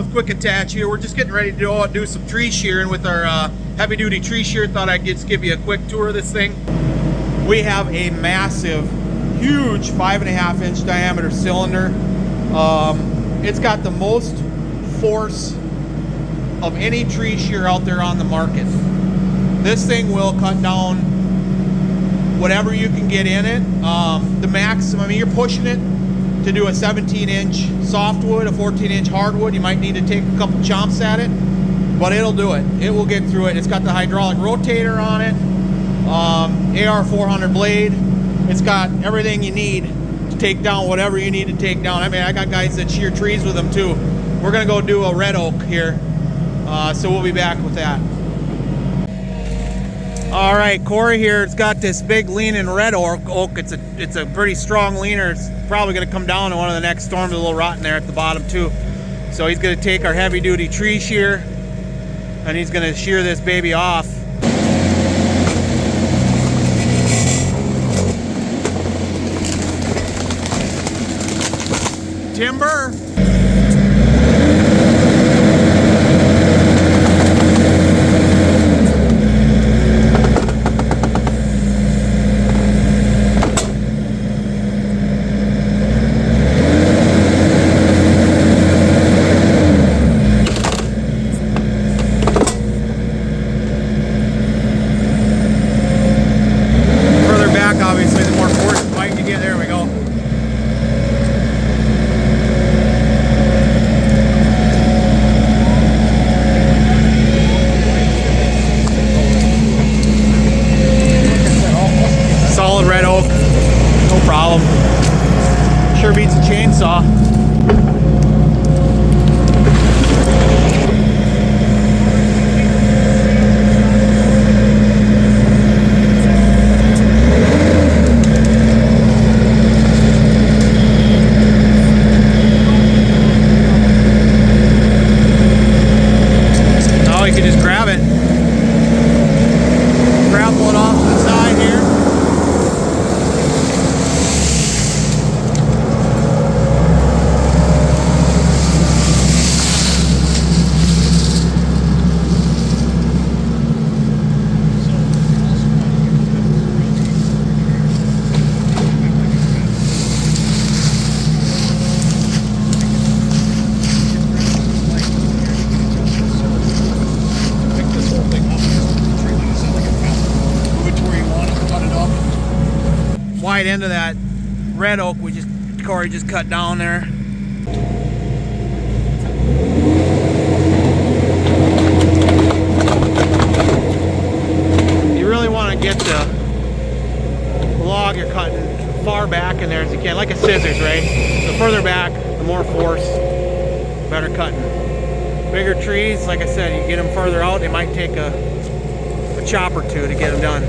with Quick Attach here. We're just getting ready to go out and do some tree shearing with our heavy duty tree shear. Thought I'd just give you a quick tour of this thing. We have a massive, huge 5.5 inch diameter cylinder. It's got the most force of any tree shear out there on the market. This thing will cut down whatever you can get in it. The maximum, I mean, you're pushing it to do a 17 inch softwood, a 14 inch hardwood. You might need to take a couple chomps at it, but it'll do it. It will get through it. It's got the hydraulic rotator on it, AR 400 blade. It's got everything you need to take down whatever you need to take down. I mean, I got guys that shear trees with them too. We're gonna go do a red oak here, so we'll be back with that. All right, Corey here. It's got this big leaning red oak. It's a pretty strong leaner. It's probably going to come down in one of the next storms. A little rotten there at the bottom too. So he's going to take our heavy duty tree shear and he's going to shear this baby off. Timber. Obviously, the more force and bite you get, there we go. Solid red oak, no problem. Sure beats a chainsaw. You can just grab it, grapple it off to the side here. Wide end of that red oak Corey just cut down there. You really want to get the log you're cutting far back in there as you can, like a scissors, right? The further back, the more force, better cutting. Bigger trees, like I said, you get them further out, they might take a chop or two to get them done.